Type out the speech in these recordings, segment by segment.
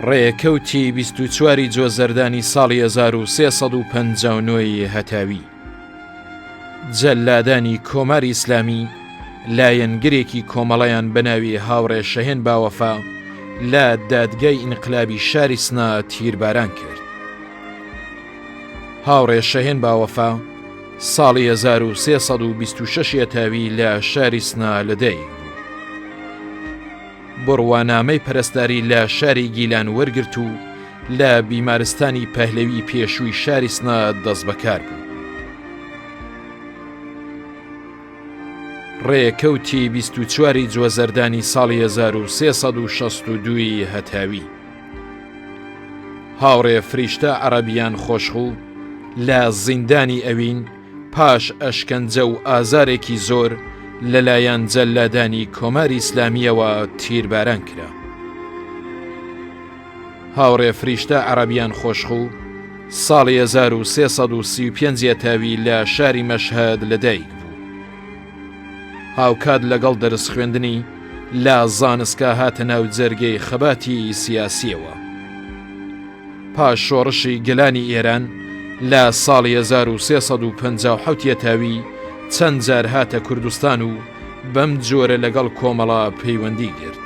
ڕێکەوتی 24 جۆزەردانی ساڵی 1359 هەتاوی جەلادانی کۆماری ئیسلامی لایەنگرێکی کۆمەڵەیان بەناوی هاوڕێ شەهێن باوەفا لە دادگای ئینقلابی شاری سنا تیرباران کرد. هاوڕێ شەهێن باوەفا ساڵی 1326 هەتاوی لە شاری سنا لەدایک بڕوانامەی پەرستاری لە شاری گیلان وەرگرت و لە بیمارستانی پەهلەوی پێشووی شاری سنا دەست بەکار بوو. ڕێکەوتی 24 جۆزەردانی ساڵی 1362 هەتاوی هاوڕێ فریشتە عەرەبیان خۆشخوو لە زیندانی ئەوین پاش ئەشکەنجە و ئازارێکی زۆر لەلایەن جەلادانی کۆماری ئیسلامیەوە تیرباران کرا. هاوڕێ فریشتە عەرەبیان خۆشخوو ساڵی 1335 هەتاوی لە شاری مەشهەد لەدایک بوو. هاوکات لەگەڵ دەرس خوێندنی لە زانسکە هاتە ناو جەرگەی خەباتی سیاسیەوە. پاش شۆڕشی گەلانی ئێران لە ساڵی 1357 هەتاوی چەند جار هاتە کوردستان و بەم جۆرە لەگەڵ کۆمەڵە پەیوەندی کرد.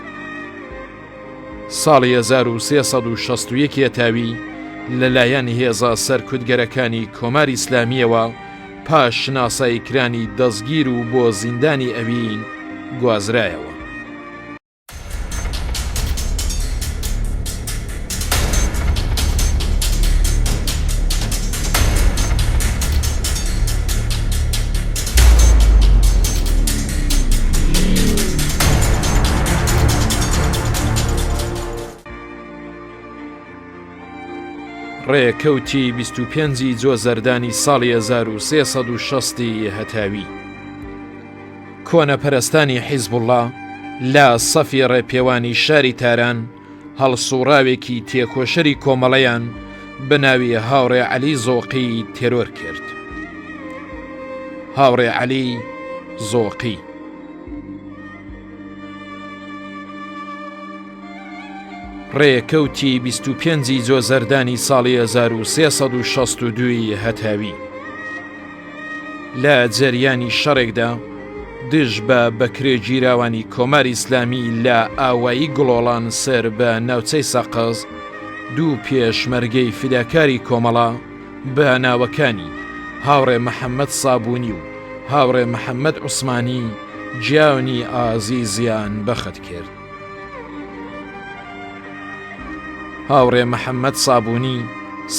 ساڵی 1361 هەتاوی لەلایەن هێزە سەرکوتگەرەکانی کۆماری ئیسلامیەوە پاش شناساییکرانی دەستگیر و بۆ زیندانی ئەوین گوازرایەوە. ڕێکەوتی 25 جۆزەردانی ساڵی 1360 هەتاوی کۆنەپەرستانی حیزبوڵڵا لە سەفی ڕێپێوانی شاری تاران هەڵسوڕاوێکی تێکۆشەری کۆمەڵەیان بەناوی هاوڕێ عەلی زۆقی تێرۆر کرد. هاوڕێ عەلی زۆقی ڕێکەوتی 25 جۆزەردانی ساڵی 1362 هەتاوی لە جەریانی شەڕێکدا دژ بە بەکرێگیراوانی کۆماری ئیسلامی لە ئاوایی گڵۆڵان سەر بە ناوچەی سەقەز دوو پێشمەرگەی فیداکاری کۆمەڵە بە ناوەکانی هاوڕێ محەممەد سابوونی و هاوڕێ محەممەد عوسمانی گیاونی ئازیزیان بەخت کرد. هاوڕێ محەممەد سابوونی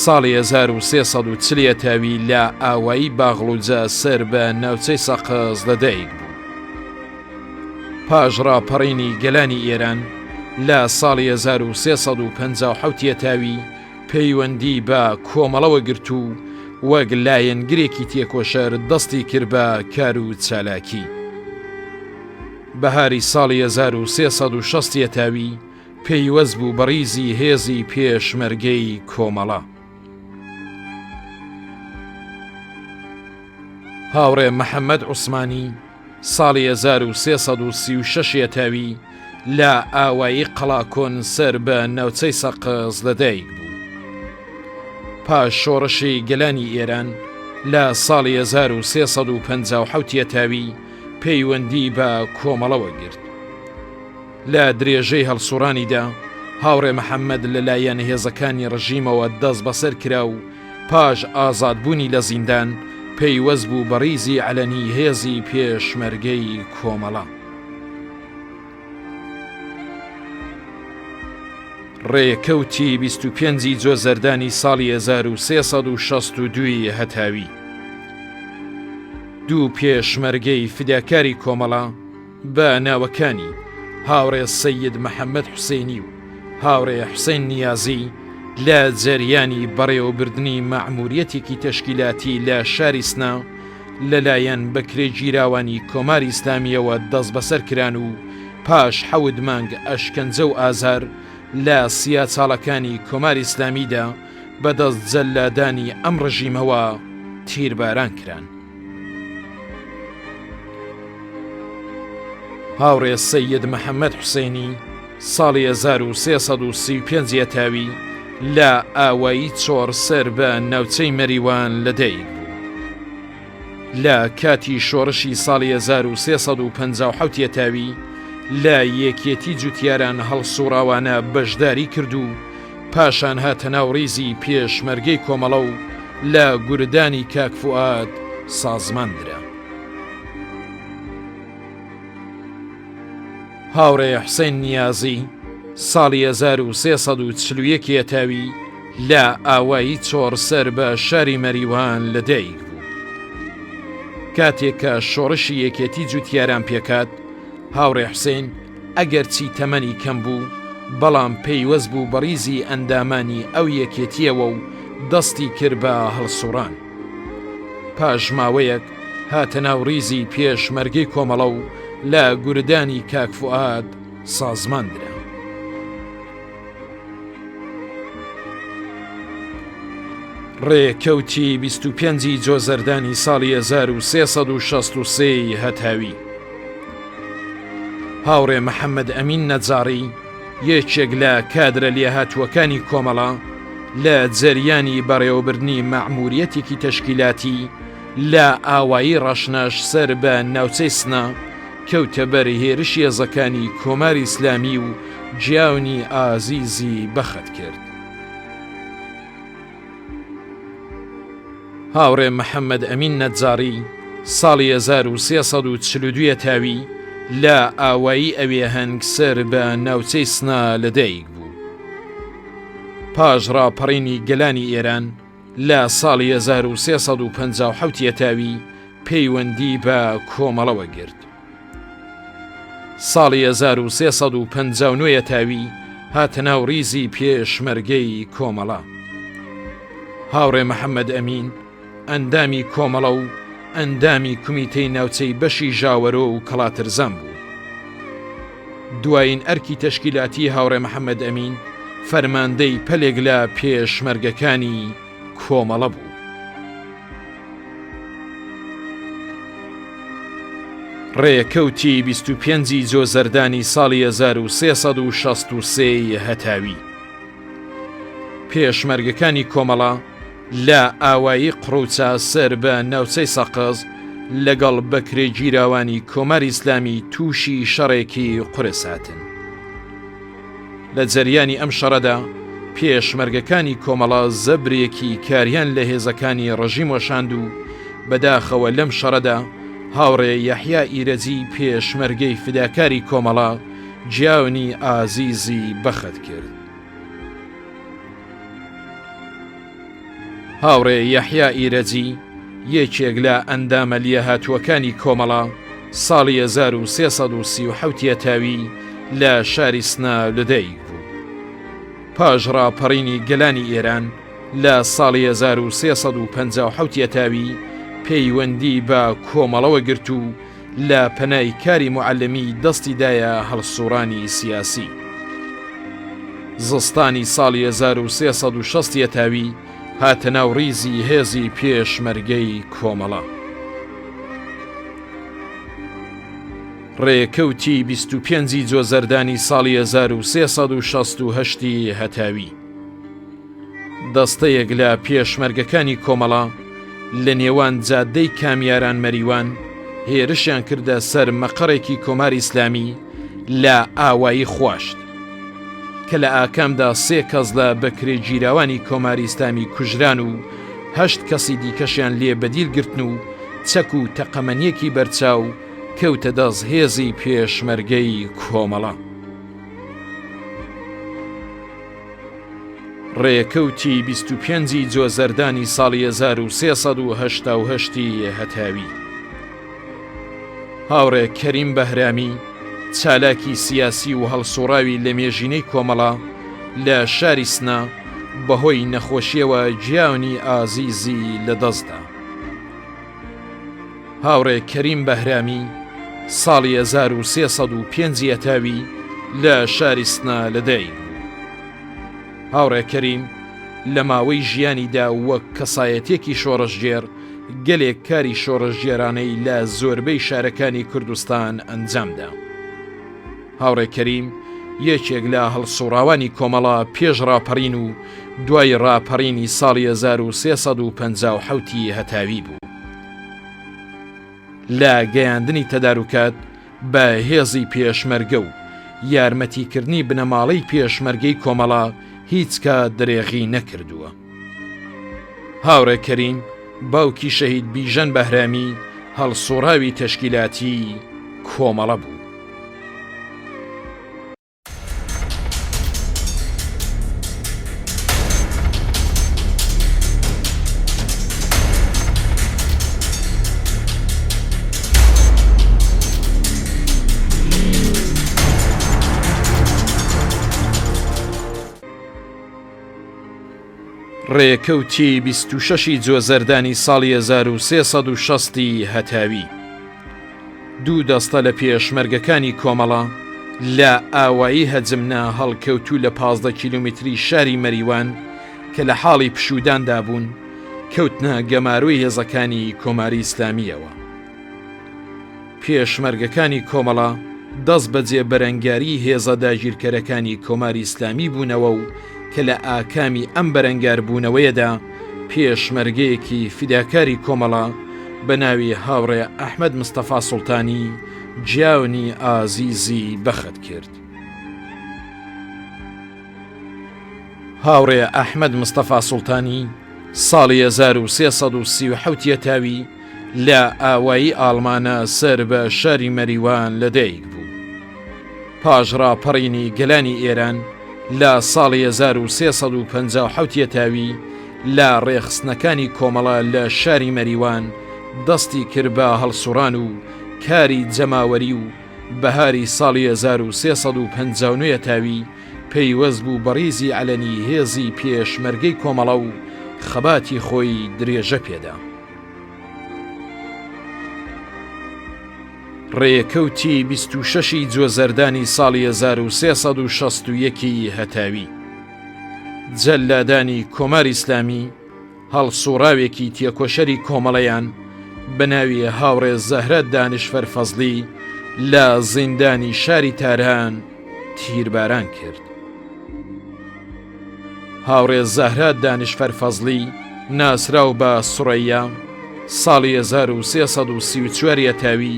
ساڵی 1340 هەتاوی لە ئاوایی باغڵوجە سەر بە ناوچەی سەقەز لەدایک بوو. پاش ڕاپەڕینی گەلانی ئێران لە ساڵی 1357 هەتاوی پەیوەندی بە کۆمەڵەوە گرت و وەک لایەنگرێکی تێکۆشەر دەستی کرد بە کار و چالاکی. بەهاری ساڵی 1360 هەتاوی پەیوەست بوو بەڕیزی هێزی پێشمەرگەی کۆمەڵە. هاوڕێ محەممەد عوسمانی ساڵی 1336 هەتاوی لە ئاوایی قەڵاکۆن سەر بە ناوچەی سەقەز لەدایک بوو. پاش شۆڕشی گەلانی ئێران لە ساڵی 1357 هەتاوی پەیوەندی بە کۆمەڵەوە گرت. لە درێژەی هەڵسوڕانیدا هاوڕێ محەممەد لەلایەن هێزەکانی ڕژیمەوە دەست بەسەر کرا و پاش ئازادبوونی لە زیندان پەیوەست بوو بەڕیزی عەلەنی هێزی پێشمەرگەی کۆمەڵە. ڕێکەوتی 25 جۆزەردانی ساڵی 1362 هەتاوی دوو پێشمەرگەی فیداکاری کۆمەڵە بە ناوەکانی هاوڕێ سەید محەممەد حوسێنی و هاوڕێ حوسێن نیازی لە جەریانی بەڕێوەبردنی مەعموریەتێکی تەشکیلاتی لە شاری سنا لەلایەن بەکرێگیراوانی کۆماری ئیسلامیەوە دەست بەسەر کران و پاش 7 مانگ ئەشکەنجە و ئازار لە سیاچاڵەکانی کۆماری ئیسلامیدا بەدەست جەلادانی ئەم ڕژیمەوە تیرباران کران. هاوڕێ سەید محەممەد حوسێنی ساڵی 1335 تاوی لە ئاوایی چۆڕ سەر بە ناوچەی مەریوان لەدەیک بوو. لە کاتی شۆڕشی ساڵی 1357 تاوی لە یەکێتی جوتیاران هەڵسوڕاوانە بەشداری کرد و پاشان هاتە ناو ڕیزی پێشمەرگەی کۆمەڵە و لە گوردانی کاک فواد سازماندرا. هاوڕێ حوسێن نیازی ساڵی 1341 تاوی لە ئاوایی چۆڕ سەر بە شاری مەریوان لەدایک بوو. کاتێک کە شۆڕشی یەکێتی جوتیاران پێکات، هاوڕێ حوسێن ئەگەرچی تەمەنی کەم بوو، بەڵام پەیوەست بوو بە ڕیزی ئەندامانی ئەو یەکێتیەوە و دەستی کرد بە هەڵسوڕان. پاش ماوەیەک هاتە ناو ڕیزی پێشمەرگەی کۆمەڵە و لە گوردانی کاک فواد سازماندرا. ڕێکەوتی 25 جۆزەردانی ساڵی 1363 هەتاوی. هاوڕێ محەممەد ئەمین نەجاری یەکێک لە کادرە لێهاتووەکانی کۆمەڵە لە جەریانی بەڕێوەبردنی مەعموریەتێکی تەشکیلاتی لە ئاوایی ڕەشنەش سەر بە ناوچەی سنە کەوتە بەر هێرشی هێزەکانی کۆماری ئیسلامی و جیاونی ئازیزی بەخت کرد. هاوڕێ محەممەد ئەمین نەجاری ساڵی 1342 تاوی لە ئاوایی ئەوێ هەنگ سەر بە ناوچەی سنا لەدایک بوو. پاش ڕاپەڕینی گەلانی ئێران لە ساڵی 1357 تاوی پەیوەندی بە کۆمەڵەوە گرت. ساڵی 1359 تاوی هاتە ناو ڕیزی پێشمەرگەی کۆمەڵە. هاوڕێ محەممەد ئەمین ئەندامی کۆمەڵە و ئەندامی کومیتەی ناوچەی بەشی ژاوەرۆ و کەڵاترزان بوو. دوایین ئەرکی تەشکیلاتی هاوڕێ محەممەد ئەمین فەرماندەی پەلێک لە پێشمەرگەکانی کۆمەڵە بوو. ڕێکەوتی 25 جۆزەردانی ساڵی 1363 هەتاوی. پێشمەرگەکانی کۆمەڵە لە ئاوایی قڕوچە سەر بە ناوچەی سەقز لەگەڵ بەکرێ گیراوانی کۆماری ئیسلامی تووشی شەڕێکی قورس هاتن. لە جەریانی ئەم شەڕەدا پێشمەرگەکانی کۆمەڵە زەبرێکی کاریان لە هێزەکانی ڕەژیم وەشاند و بەداخەوە لەم شەڕەدا هاوڕێ یەحیا ئیرەجی پێشمەرگەی فداکاری کۆمەڵە جیاونی ئازیزی بەخت کرد. هاوڕێ یەحیا ئیرەجی یەکێک لە ئەندامە لێهاتووەکانی کۆمەڵە ساڵی 1337 تاوی لە شاری سنا لەدایک بوو. پاش ڕاپەڕینی گەلانی ئێران لە ساڵی 1357 تاوی پەیوەندی بە کۆمەڵەوە گرت و لە پەنای کاری موعەلەمی دەستیدایە هەڵسوڕانی سیاسی. زستانی ساڵی 1360 تاوی هاتە ناو ڕیزی هێزی پێشمەرگەی کۆمەڵە. ڕێکەوتی 25 جۆزەردانی ساڵی 1368 هەتاوی. دەستەیەک لە پێشمەرگەکانی کۆمەڵە لە نێوان جادەی کامیاران مەریوان هێرشیان کردە سەر مەقڕێکی کۆماری ئیسلامی لە ئاوایی خواشت کە لە ئاکامدا 3 کەس لە بەکرێ گیراوانی کۆماری ئیسلامی کوژران و 8 کەسی دیکەشیان لێ بەدیل گرتن و چەک و تەقەمەنیەکی بەرچاو کەوتە دەست هێزی پێشمەرگەی کۆمەڵە. ڕێکەوتی 25 جۆزەردانی ساڵی 1380 هەتاوی. هاوڕێ کەریم بەهرامی چالاکی سیاسی و هەڵسوڕاوی لە مێژینەی کۆمەڵە لە شاری سنا بەهۆی نەخۆشیەوە جیاونی ئازیزی لەدەستدا. هاوڕێ کەریم بەهرامی ساڵی 1305 هەتاوی لە شاری سنا لەدایک. هاوڕێ کەریم لە ماوەی ژیانیدا وەک کەسایەتێکی شۆڕەشجێر گەلێک کاری شۆڕەشجێرانەی لە زۆربەی شارەکانی کوردستان ئەنجامدا. هاوڕێ کەریم یەکێک لە هەڵسوڕاوانی کۆمەڵە پێش ڕاپەڕین و دوای ڕاپەڕینی ساڵی 1357 هەتاوی بوو. لە گەیاندنی تەدارکات بە هێزی پێشمەرگە و یارمەتیکردنی بنەماڵەی پێشمەرگەی کۆمەڵە هیچ کات درێغی نەکردووە. هاوڕێکەریم باوکی شەهید بیژەن بەهرامی هەڵسوڕاوی تەشکیلاتی کۆمەڵە بوو. ڕێکەوتی 26 جۆزەردانی ساڵی 1360 هەتاوی دوو دەستە لە پێشمەرگەکانی کۆمەڵە لە ئاوایی هەجمنا هەڵکەوتوو لە 15 کیلومتری شاری مەریوان کە لە حاڵی پشوداندا بوون کەوتنە گەماروی هێزەکانی کۆماری ئیسلامیەوە. پێشمەرگەکانی کۆمەڵە دەست بەجێ بەرەنگاری هێزە داگیرکەرەکانی کۆماری ئیسلامی بوونەوە و کە لە ئاکامی ئەم بەرەنگار بوونەوەیەدا پێشمەرگەیەکی فیداکاری کۆمەڵە بە ناوی هاوڕێ ئەحمەد مستەفا سوڵتانی جیاونی ئازیزی بەخت کرد. هاوڕێ ئەحمەد مستەفا سوڵتانی ساڵی 1337 هەتاوی لە ئاوایی ئاڵمانە سەر بە شاری مەریوان لەدایک بوو. پاش ڕاپەڕینی گەلانی ئێران لە ساڵی 1357 هەتاوی لە ڕێخستنەکانی کۆمەڵە لە شاری مەریوان دەستی کرد بە هەڵسوڕان و کاری جەماوەری و بەهاری ساڵی 1359 هەتاوی پەیوەست بوو بەڕیزی عەلەنی هێزی پێشمەرگەی کۆمەڵە و خەباتی خۆی درێژە پێدا. ڕێکەوتی 26 جۆزەردانی ساڵی 1361 هەتاوی جەلادانی کۆماری ئیسلامی هەڵسوڕاوێکی تێکۆشەری کۆمەڵەیان بە ناوی هاوڕێ زەهرە دانشفەر فەزلی لە زیندانی شاری تاران تیرباران کرد. هاوڕێ زەهرە دانشفەر فەزلی ناسراو بە سوڕەیە ساڵی 1334 هەتاوی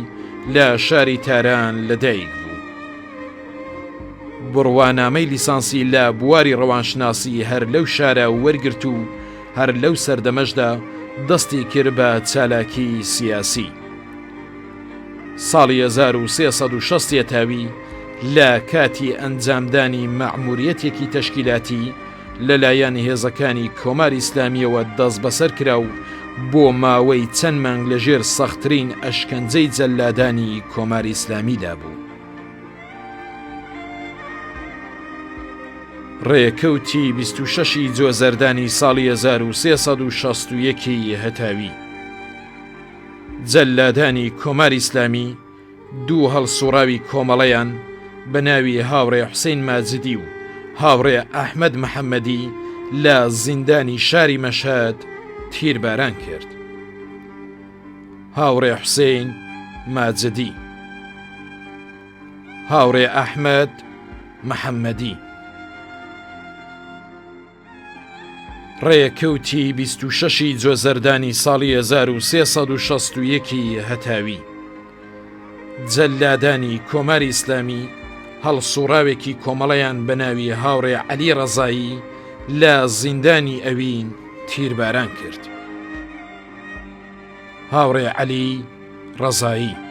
لە شاری تاران لەدایک بوو. بڕوانامەی لیسانسی لە بواری ڕەوانشناسی هەر لەو شارە وەرگرت و هەر لەو سەردەمەشدا دەستی کرد بە چالاکی سیاسی. ساڵی 1360 هەتاوی لە کاتی ئەنجامدانی مەعموریەتێکی تەشکیلاتی لەلایەن هێزەکانی کۆماری ئیسلامیەوە دەست بەسەر کرا و بۆ ماوەی چەند مانگ لەژێر سەختترین ئەشکەنجەی جەلادانی کۆماری ئیسلامیدا بوو. ڕێکەوتی 26 جۆزەردانی ساڵی 1361 هەتاوی جەلادانی کۆماری ئیسلامی دوو هەڵسوڕاوی کۆمەڵەیان بە ناوی هاوڕێ حوسێن ماجدی و هاوڕێ ئەحمەد محەممەدی لە زیندانی شاری مەشهەد تیرباران کرد. هاوڕێ حوسێن ماجدی، هاوڕێ ئەحمەد محەممەدی. ڕێکەوتی 26 جۆزەردانی ساڵی 1361 هەتاوی جەلادانی کۆماری ئیسلامی هەڵسوڕاوێکی کۆمەڵەیان بە ناوی هاوڕێ عەلی ڕەزایی لە زیندانی ئەوین تیرباران کرد. هاوڕێ عەلی ڕەزایی.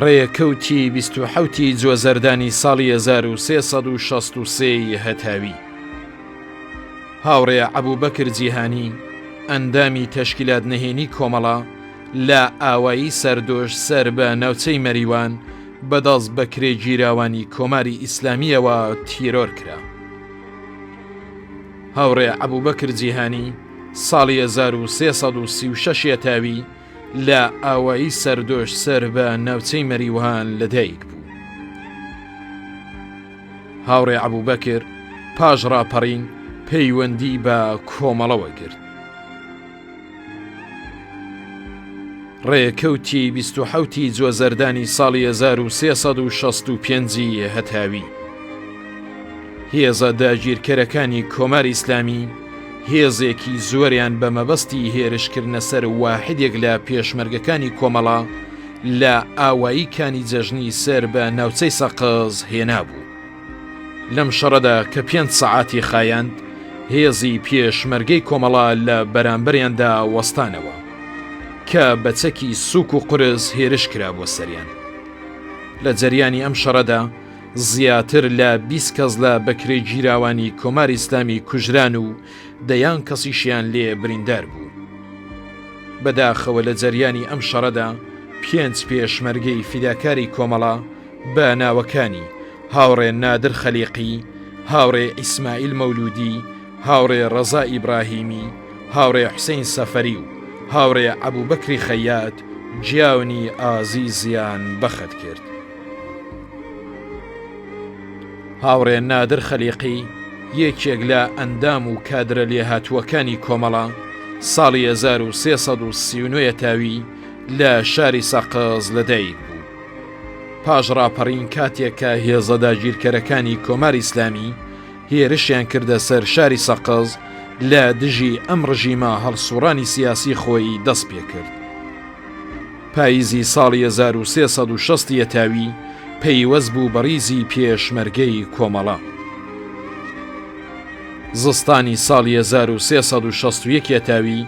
ڕێکەوتی 27 جۆزەردانی ساڵی 1363 هەتاوی هاوڕێ عەبووبەکر جیهانی ئەندامی تەشکیلات نهێنی کۆمەڵە لە ئاوایی سەردۆش سەر بە ناوچەی مەریوان بەدەست بەکرێ گیراوانی کۆماری ئیسلامیەوە تیرۆر کرا. هاوڕێ عەبووبەکر جیهانی ساڵی 1336 هەتاوی لە ئاوایی سەردۆش سەر بە ناوچەی مەریوان لەدایک بوو. هاوڕێ عەبووبەکر پاش ڕاپەڕین پەیوەندی بە کۆمەڵەوە گرت. ڕێکەوتی 27 جوەزەردانی ساڵی 1365 هەتاوی هێزە داگیرکەرەکانی کۆماری ئیسلامی هێزێکی زۆریان بە مەبەستی هێرشکردنە سەر واحدێک لە پێشمەرگەکانی کۆمەڵە لە ئاواییکانی جەژنی سەر بە ناوچەی سەقز هێنابوو. لەم شەڕەدا کە 5 سەعاتی خایاند هێزی پێشمەرگەی کۆمەڵە لە بەرامبەریاندا وەستانەوە کە بەچەکی سووک و قورس هێرش کرا بۆ سەریان. لە جەریانی ئەم شەڕەدا زیاتر لە 20 کەس لە بەکرێ گیراوانی کۆماری ئیسلامی کوژران و دەیان کەسیشیان لێ بریندار بوو. بەداخەوە لە جەریانی ئەم شەڕەدا 5 پێشمەرگەی فیداکاری کۆمەڵە بە ناوەکانی هاوڕێ نادر خەلیقی، هاوڕێ ئیسماعیل مەولودی، هاوڕێ ڕەزا ئیبراهیمی، هاوڕێ حوسێن سەفەری و هاوڕێ عەبووبەکری خەیات گیاونی ئازیزیان بەخت کرد. هاوڕێ نادر خەلیقی یەکێک لە ئەندام و کادرە لێهاتووەکانی کۆمەڵە ساڵی 1339 تاوی لە شاری سەقز لەدایک بوو. پاش ڕاپەڕین کاتێک کە هێزە داگیرکەرەکانی کۆماری ئیسلامی هێرشیان کردە سەر شاری سەقز لە دژی ئەم ڕژیمە هەڵسوڕانی سیاسی خۆی دەست پێ کرد. پاییزی ساڵی 1360 تاوی پەیوەست بوو بە ڕیزی پێشمەرگەی کۆمەڵە. زستانی ساڵی 1361 تاوی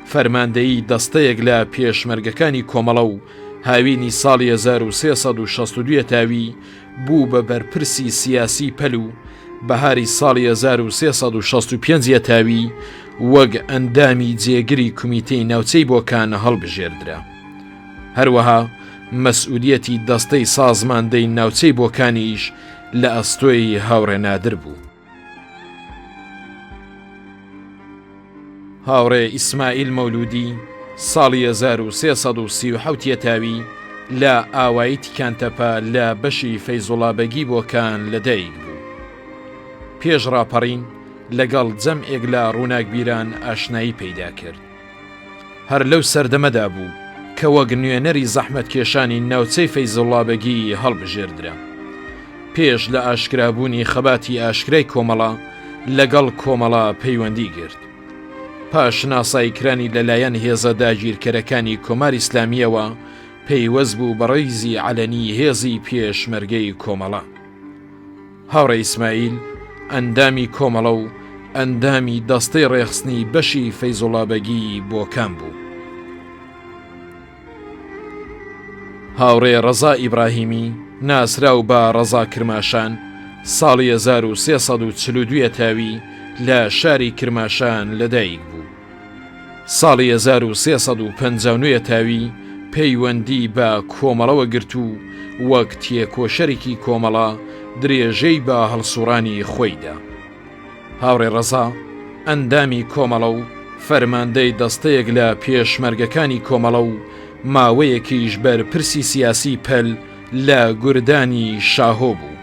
فەرماندەیی دەستەیەک لە پێشمەرگەکانی کۆمەڵە و هاوینی ساڵی 1362 تاوی بوو بە بەرپرسی سیاسی پەل و بەهاری ساڵی 1365 تاوی وەک ئەندامی جێگری کمیتەی ناوچەی بۆکان هەڵبژێردرا. هەروەها مەسئولیەتی دەستەی سازماندەی ناوچەی بۆکانیش لە ئەستۆی هاوڕێ نادر بوو. هاوڕێ ئیسماعیل مەولودی ساڵی 1337 تاوی لە ئاوایی تیکانتەپە لە بەشی فەیزوڵابەگی بۆکان لەدایک بوو. پێش ڕاپەڕین لەگەڵ جەمعێک لە ڕووناکبیران ئاشنایی پەیدا کرد. هەر لەو سەردەمەدا بوو کە وەک نوێنەری زەحمەتکێشانی ناوچەی فەیزوڵابەگی هەڵبژێردرا. پێش لە ئاشکرابوونی خەباتی ئاشکرای کۆمەڵە لەگەڵ کۆمەڵە پەیوەندی گرت. پاش ناسایکرانی لەلایەن هێزە داگیرکەرەکانی کۆماری ئیسلامیەوە پەیوەست بوو بە ڕیزی عەلەنی هێزی پێشمەرگەی کۆمەڵە. هاوڕێ ئیسماعیل ئەندامی کۆمەڵە و ئەندامی دەستەی ڕێخستنی بەشی فەیزوڵابەگی بۆکان بوو. هاوڕێ ڕەزا ئیبراهیمی ناسراو بە ڕەزا کرماشان ساڵی 1342 تاوی لە شاری کرماشان لەدایک بوو. ساڵی 1359 تاوی پەیوەندی بە کۆمەڵەوە گرت و وەک تێکۆشەرێکی کۆمەڵە درێژەی بە هەڵسوڕانی خۆیدا. هاوڕێ ڕەزا ئەندامی کۆمەڵە و فەرماندەی دەستەیەک لە پێشمەرگەکانی کۆمەڵە و ماوەیەکیش بەرپرسی سیاسی پەل لە گوردانی شاهۆ بوو.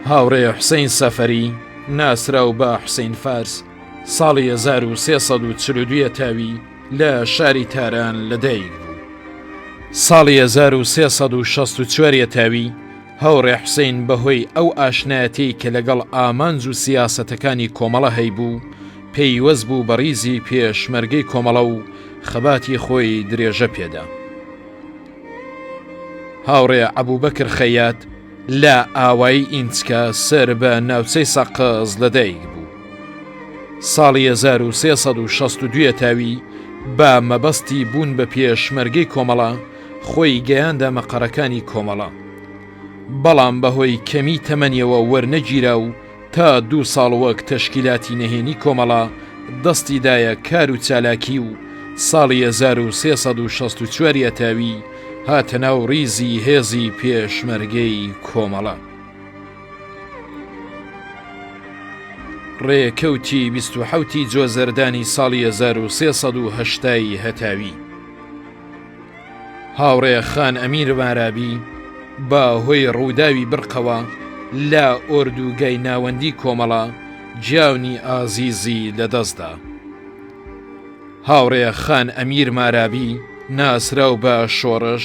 هاوڕێ حوسێن سەفەری ناسراو بە حوسێن فارس ساڵی 1342 تاوی لە شاری تاران لەدایک بوو. ساڵی 1364 تاوی هاوڕێ حوسێن بەهۆی ئەو ئاشنایەتی کە لەگەڵ ئامانج و سیاسەتەکانی کۆمەڵە هەیبوو پەیوەست بوو بە ڕیزی پێشمەرگەی کۆمەڵە و خەباتی خۆی درێژە پێدا. هاوڕێ عەبووبەکر خەیات لە ئاوایی ئینچکە سەر بە ناوچەی سەقز لەدایک بوو. ساڵی 1362 تاوی بە مەبەستی بوون بە پێشمەرگەی کۆمەڵە خۆی گەیاندە مەقەرەکانی کۆمەڵە، بەڵام بەهۆی کەمی تەمەنیەوە وەرنەگیرا و تا 2 ساڵ وەک تەشکیلاتی نەهێنی کۆمەڵە دەستی دایە کار و چالاکی و ساڵی 1364 تاوی هاتە ناو ڕیزی هێزی پێشمەرگەی کۆمەڵە. ڕێکەوتی 27 جۆزەردانی ساڵی 1380 هەتاوی هاوڕێ خان ئەمیر مارابی بە هۆی ڕووداوی برقەوە لە ئۆردوگای ناوەندی کۆمەڵە جیاونی ئازیزی لەدەستدا. هاوڕێ خان ئەمیر مارابی ناسراو بە شۆڕش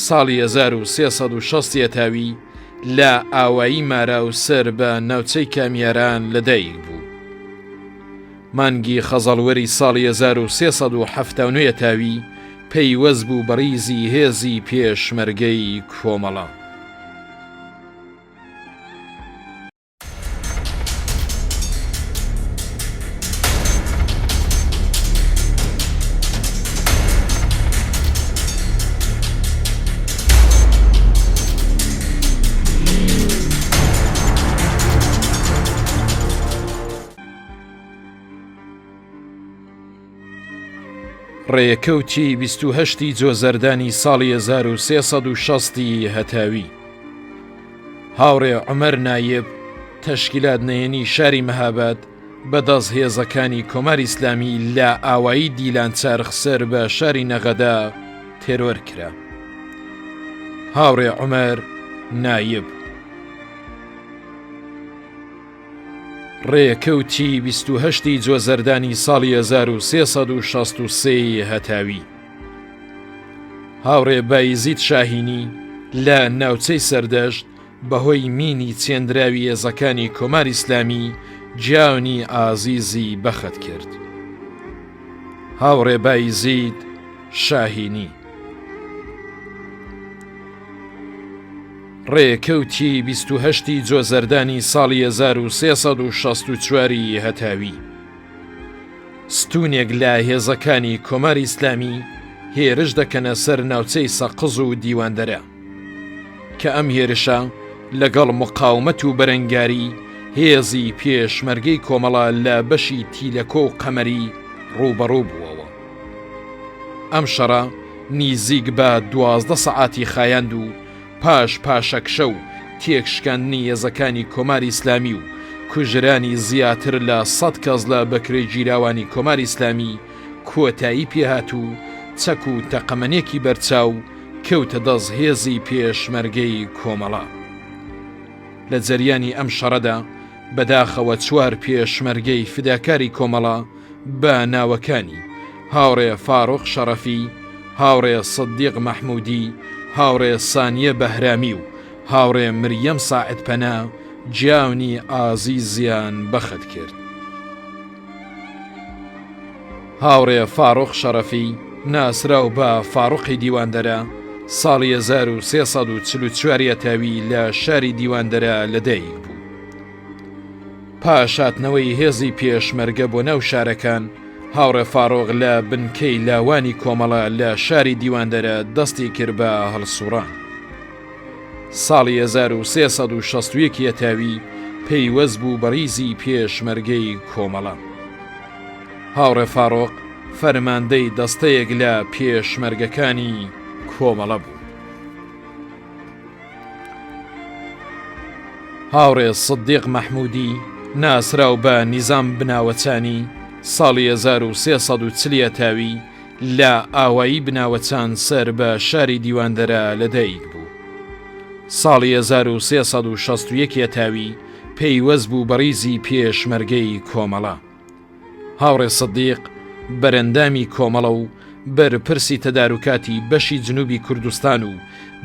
ساڵی 1360 هەتاوی لە ئاوایی مارا و سەر بە ناوچەی کامیاران لەدایک بوو. مانگی خەزەڵوەری ساڵی 1370 هەتاوی پەیوەست بوو بە ڕیزی هێزی پێشمەرگەی کۆمەڵە. ڕێکەوتی 28 جۆزەردانی ساڵی 1360 هەتاوی هاوڕێ عومەر نایب تەشکیلات نهێنی شاری مەهاباد بەدەست هێزەکانی کۆماری ئیسلامی لە ئاوایی دیلان چارخسەر بە شاری نەغەدا تێرۆر کرا. هاوڕێ عومەر نایب ڕێکەوتی 28 جۆزەردانی ساڵی 1363 هەتاوی هاوڕێ بایزید شاهینی لە ناوچەی سەردەشت بەهۆی مینی چێندراوی هێزەکانی کۆماری ئیسلامی جیاونی ئازیزی بەخت کرد. هاوڕێ بایزید شاهینی ڕێکەوتی 28 جۆزەردانی ساڵی 1364 هەتاوی ستونێک لە هێزەکانی کۆماری ئیسلامی هێرش دەکەنە سەر ناوچەی سەقز و دیواندەرە کە ئەم هێرشە لەگەڵ مقاومەت و بەرەنگاری هێزی پێشمەرگەی کۆمەڵە لە بەشی تیلەکۆ و قەمەری ڕووبەڕوو بووەوە. ئەم شەڕە نیزیک بە 12 سەعاتی خایاند و پاش پاشەکشە و تێکشکاندنی هێزەکانی کۆماری ئیسلامی و کوژرانی زیاتر لە 100 کەس لە بەکرێ گیراوانی کۆماری ئیسلامی کۆتایی پێهات و چەک و تەقەمەنێکی بەرچاو کەوتە دەست هێزی پێشمەرگەی کۆمەڵە. لە جەریانی ئەم شەڕەدا بەداخەوە 4 پێشمەرگەی فداکاری کۆمەڵە بە ناوەکانی هاوڕێ فاڕۆق شەرەفی، هاوڕێ سەدیق مەحموودی، هاوڕێ سانیە بەهرامی و هاوڕێ مریەم ساعد پەنا جیاونی ئازیزیان بەخت کرد. هاوڕێ فاڕۆق شەرەفی ناسراو بە فاڕۆقی دیواندەرە ساڵی 1344 هەتاوی لە شاری دیواندەرە لەدایک بوو. پاش هاتنەوەی هێزی پێشمەرگە بۆ ناو شارەکان، هاوڕێ فاڕۆق لە بنکەی لاوانی کۆمەڵە لە شاری دیواندەرە دەستی کرد بە هەڵسوڕان. ساڵی 1361 هەتاوی پەیوەست بوو بە ڕیزی پێشمەرگەی کۆمەڵە. هاوڕێ فاڕۆق فەرماندەی دەستەیەک لە پێشمەرگەکانی کۆمەڵە بوو. هاوڕێ سەدیق مەحموودی ناسراو بە نیزام بناوەچانی ساڵی 1340 هەتاوی لە ئاوایی بناوەچان سەر بە شاری دیواندەرە لەدایک بوو. ساڵی 1361 هەتاوی پەیوەست بوو بە ڕیزی پێشمەرگەی کۆمەڵە. هاوڕێ سەدیق بەرەندامی کۆمەڵە و بەرپرسی تەدارکاتی بەشی جنوبی کوردستان و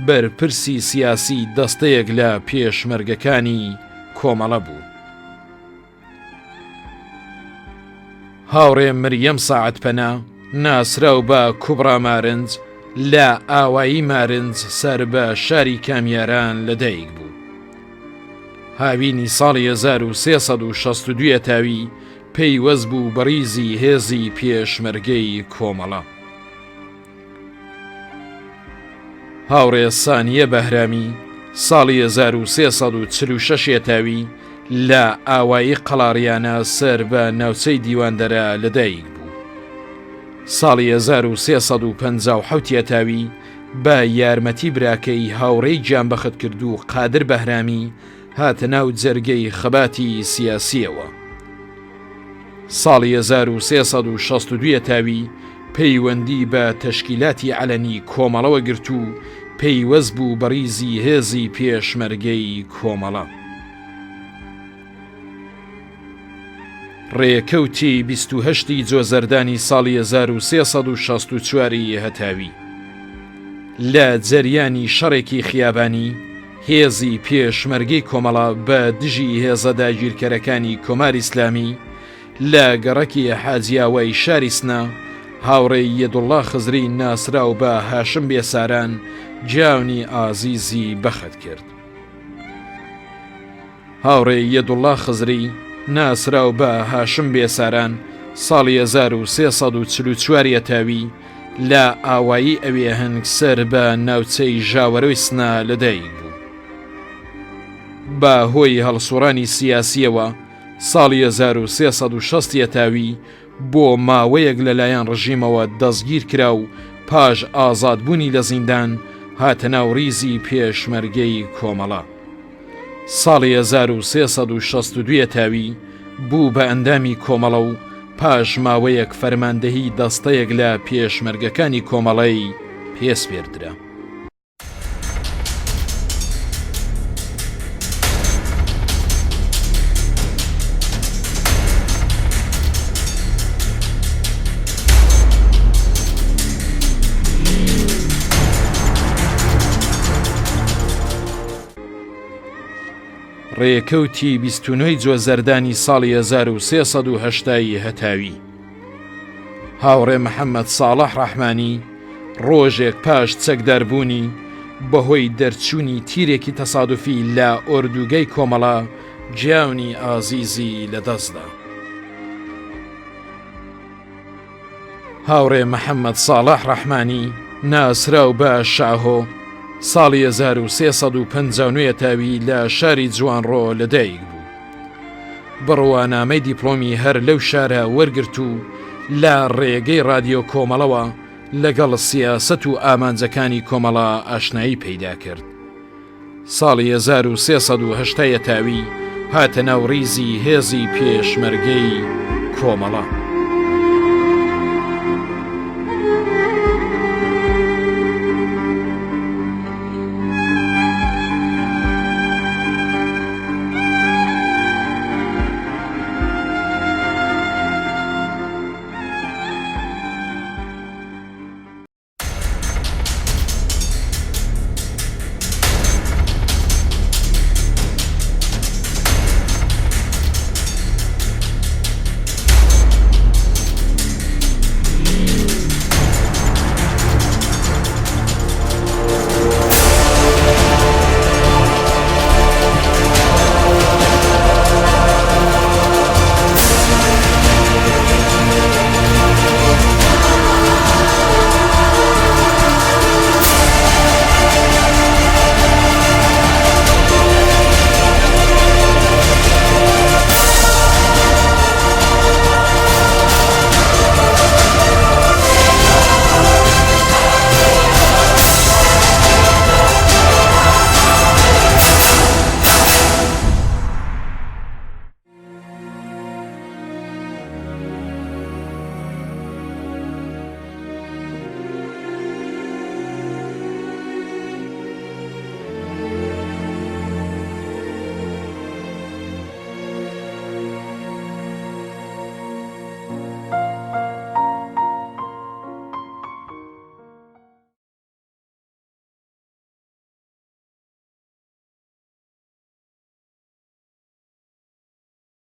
بەرپرسی سیاسی دەستەیەک لە پێشمەرگەکانی کۆمەڵە بوو. هاوڕێ مریەم ساعد پەنا ناسراو بە کوبڕا مارنج لە ئاوایی مارنج سەر بە شاری کامیاران لەدایک بوو. هاوینی ساڵی 1362 هەتاوی پەیوەست بوو بە ڕیزی هێزی پێشمەرگەی کۆمەڵە. هاوڕێ سانیە بەهرامی ساڵی 1346 هەتاوی لە ئاوایی قەڵاریانە سەر بە ناوچەی دیواندەرە لەدایک بوو. ساڵی 1357 هەتاوی بە یارمەتی براکەی هاوڕێی گیانبەخت کرد و قادر بەهرامی هاتە ناو جەرگەی خەباتی سیاسیەوە. ساڵی 1362 تاوی پەیوەندی بە تەشکیلاتی عەلەنی کۆمەڵەوە گرت و پەیوەست بوو بە ڕیزی هێزی پێشمەرگەی کۆمەڵە. ڕێکەوتی 28 جۆزەردانی ساڵی 1364 هەتاوی لە جەریانی شەڕێکی خیابانی هێزی پێشمەرگەی کۆمەڵە بە دژی هێزە داگیرکەرەکانی کۆماری ئیسلامی لە گەڕەکی حاجیاوای شاری سنە هاوڕێی یەدوڵڵا خزری ناسراو بە هاشم بێساران جیاونی ئازیزی بەخت کرد. هاوڕێی یەدوڵڵا خزری ناسراو بە هاشم بێساران ساڵی 1344 تاوی لە ئاوایی ئەوێ هەنگسەر بە ناوچەی ژاوەرەوەی سنە لەدایک بوو. بە هۆی هەڵسوڕانی سیاسیەوە ساڵی 1360 تاوی بۆ ماوەیەک لەلایەن ڕژیمەوە دەستگیر کرا و پاش ئازادبوونی لە زیندان هاتە ناو ڕیزی پێشمەرگەی کۆمەڵە. ساڵی 1362 تاوی بوو بە ئەندامی کۆمەڵە و پاش ماوەیەک فەرماندەهی دەستەیەک لە پێشمەرگەکانی کۆمەڵەی پێسپێردرا. ڕێکەوتی 29 جۆزەردانی ساڵی 1380 هەتاوی هاوڕێ محەممەد ساڵح ڕەحمانی ڕۆژێک پاش چەکداربوونی بەهۆی دەرچوونی تیرێکی تەسادوفی لە ئۆردوگەی کۆمەڵە جیاونی ئازیزی لەدەستدا. هاوڕێ محەممەد ساڵح ڕەحمانی ناسراو بە شاهۆ ساڵی 1359 تاوی لە شاری جوانڕۆ لەدایک بوو. بڕوانامەی دیپلۆمی هەر لەو شارە وەرگرت و لە ڕێگەی رادیۆ کۆمەڵەوە لەگەڵ سیاسەت و ئامانجەکانی کۆمەڵە ئاشنایی پەیدا کرد. ساڵی 1380 تاوی هاتە ناو ڕیزی هێزی پێشمەرگەی کۆمەڵە.